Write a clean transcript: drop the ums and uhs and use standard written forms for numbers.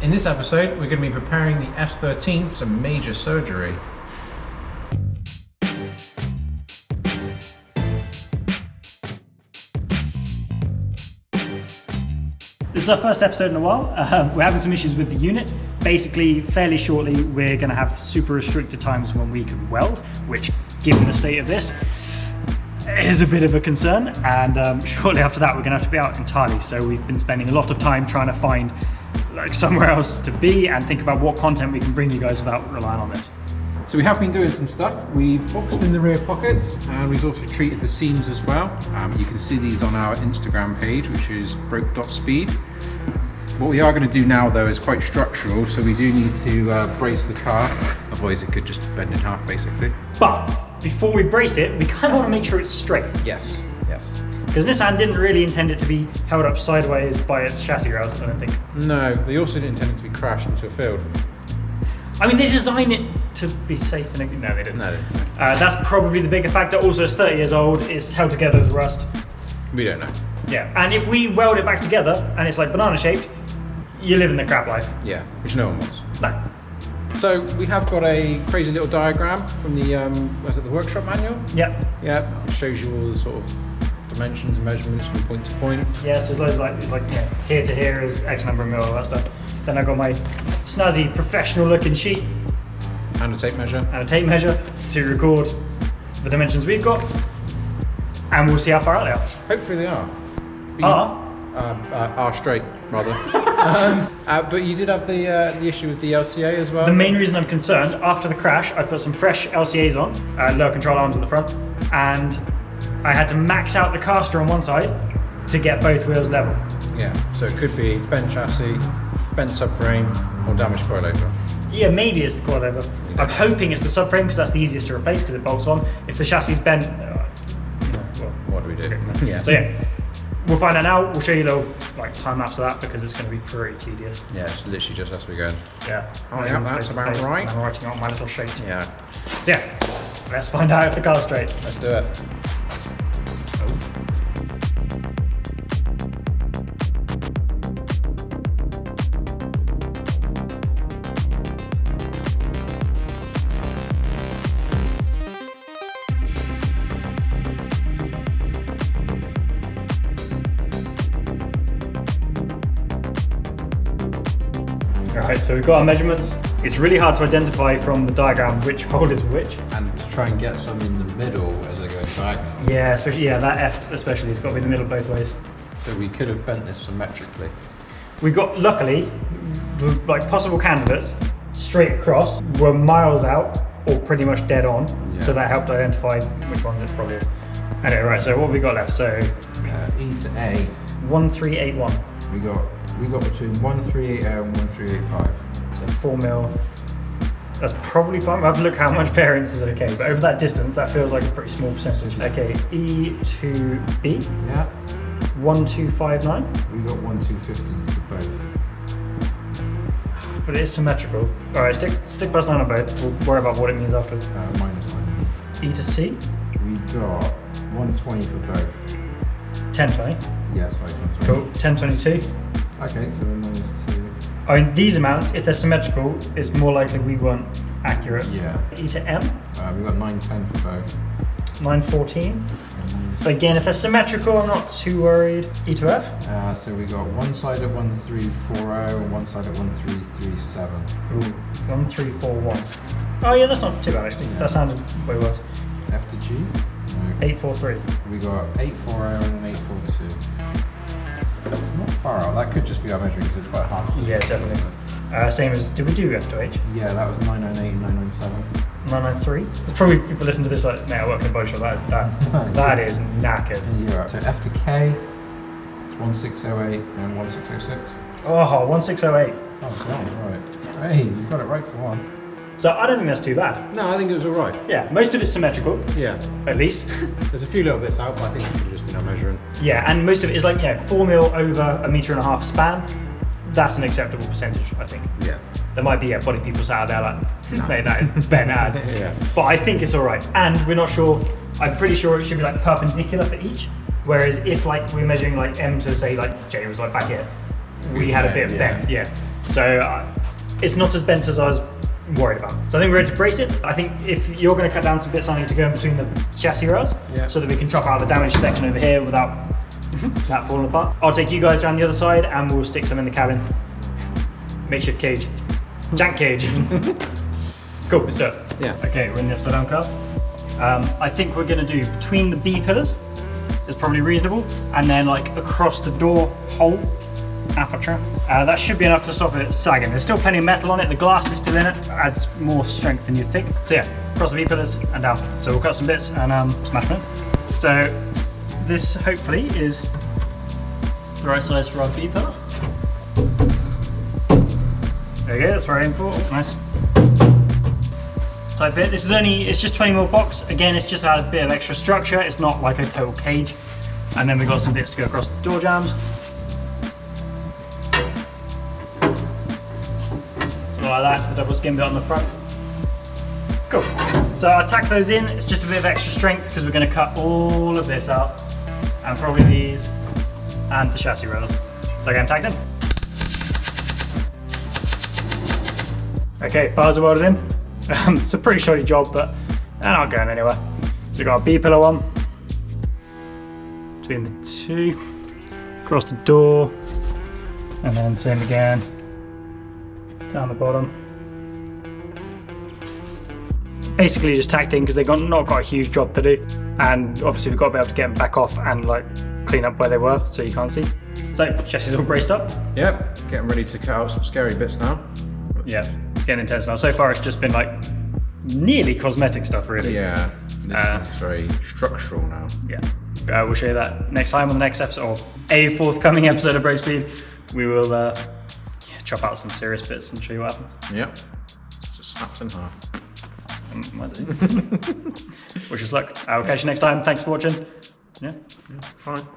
In this episode, we're going to be preparing the S13 for some major surgery. This is our first episode in a while. We're having some issues with the unit. Basically, fairly shortly, we're going to have super restricted times when we can weld, which, given the state of this, is a bit of a concern. And shortly after that, we're going to have to be out entirely. So we've been spending a lot of time trying to find somewhere else to be and think about what content we can bring you guys without relying on this. So we have been doing some stuff. We've boxed in the rear pockets and we've also treated the seams as well. You can see these on our Instagram page, which is broke.speed. What we are going to do now though is quite structural, so we do need to brace the car, otherwise it could just bend in half basically. But before we brace it, we kind of want to make sure it's straight. Yes, yes. Because Nissan didn't really intend it to be held up sideways by its chassis rails, I don't think. No, they also didn't intend it to be crashed into a field. I mean, they designed it to be safe and... No, they didn't. No, they didn't. That's probably the bigger factor. Also, it's 30 years old, it's held together with rust. We don't know. Yeah, and if we weld it back together and it's like banana shaped, you're living the crap life. Yeah, which no one wants. No. So we have got a crazy little diagram from the, the workshop manual? Yep. Yeah, it shows you all the sort of dimensions and measurements from point to point. Yeah, so there's loads of here to here is X number of mil, all that stuff. Then I've got my snazzy professional looking sheet. And a tape measure. And a tape measure to record the dimensions we've got. And we'll see how far out they are. Hopefully they are. Are straight, rather. But you did have the issue with the LCA as well? The main reason I'm concerned, after the crash, I put some fresh LCAs on, lower control arms at the front, and I had to max out the caster on one side to get both wheels level. Yeah, so it could be bent chassis, bent subframe, or damaged coilover. Yeah, maybe it's the coilover. Yeah. I'm hoping it's the subframe because that's the easiest to replace because it bolts on. If the chassis is bent, what do we do? Yeah. So yeah, we'll find out now. We'll show you a little time lapse of that because it's going to be pretty tedious. Yeah, it's literally just us going. Yeah. Oh yeah, that's about right. I'm writing on my little sheet. Yeah. So yeah, let's find out if the car's straight. Let's do it. Alright, so we've got our measurements. It's really hard to identify from the diagram which hole is which. And to try and get some in the middle as they're going back. Yeah, especially that F especially, it's got to be in the middle both ways. So we could have bent this symmetrically. We got, luckily, the possible candidates straight across were miles out or pretty much dead on. Yeah. So that helped identify which ones it probably is. Anyway, right, so what have we got left? So E to A. 1381. We got between 138 and 1385. So 4 mil. That's probably fine. We'll have to look how much variance is okay. But over that distance, that feels like a pretty small percentage. Okay, E to B. Yeah. 1259. We got 1250 for both. But it is symmetrical. All right, stick +9 on both. We'll worry about what it means afterwards. -9. E to C. We got 120 for both. 1020. Yeah, sorry, 1020. Cool. 1022. Okay, so then -2. I mean, these amounts, if they're symmetrical, it's more likely we weren't accurate. Yeah. E to M. We got 910 for both. 914. But again, if they're symmetrical, I'm not too worried. E to F. So we got one side at 1340 and one side at 1337. Ooh, 1341. Oh yeah, that's not too bad actually. Yeah. That sounded way worse. F to G. No. 843. We got 840 and an 842. Not far out. That could just be our measuring because it's quite hard. Yeah, definitely. Same as, did we do F to H? Yeah, that was 998 and 997. 993. There's probably people listen to this like, I work in a body shop. That is knackered. Yeah. So F to K, it's 1608 and 1606. Oh, 1608. Oh, God, right. Hey, you got it right for one. So I don't think that's too bad. No, I think it was all right. Yeah, most of it's symmetrical. Yeah. At least. There's a few little bits out, but I think it could have just been our measuring. Yeah, and most of it is 4 mil over 1.5 meters span. That's an acceptable percentage, I think. Yeah. There might be body people sat out there mate, that is bent as. Yeah. But I think it's all right. And we're not sure, I'm pretty sure it should be perpendicular for each. Whereas if we're measuring M to say J was back here, we had a bit of bend. Yeah. So it's not as bent as I was worried about. So I think we're ready to brace it. I think if you're going to cut down some bits, I need to go in between the chassis rails so that we can chop out the damaged section over here without that falling apart. I'll take you guys down the other side and we'll stick some in the cabin. Makeshift cage. Jank cage. Cool, let's do it. Yeah. Okay, we're in the upside down car. I think we're going to do between the B pillars is probably reasonable, and then like across the door hole aperture. That should be enough to stop it sagging. There's still plenty of metal on it. The glass is still in it. Adds more strength than you'd think. So yeah, across the B pillars and down. So we'll cut some bits and smash them in. So this hopefully is the right size for our B pillar. There we go, that's what I aim for. Nice. Side fit. This is it's just 20 mil box. Again, it's just a bit of extra structure. It's not like a total cage. And then we've got some bits to go across the door jambs. Something like that to the double skin bit on the front. Cool. So I'll tack those in. It's just a bit of extra strength because we're going to cut all of this out. And probably these and the chassis rails. So again, tacked in. Okay, bars are welded in. It's a pretty shoddy job, but they're not going anywhere. So we've got a B pillar one between the two, across the door, and then same again down the bottom. Basically just tacked in because they've not got a huge job to do, and obviously we've got to be able to get them back off and like clean up where they were so you can't see. So chassis all braced up. Yep, getting ready to cut out some scary bits now. Yeah, it's getting intense now. So far it's just been like nearly cosmetic stuff really. Yeah, this is very structural now. Yeah, we'll show you that next time on the next episode, or a forthcoming episode of Break Speed. We will chop out some serious bits and show you what happens. Yep, just snaps in half. Wish us luck. I'll catch you next time. Thanks for watching. Yeah, fine.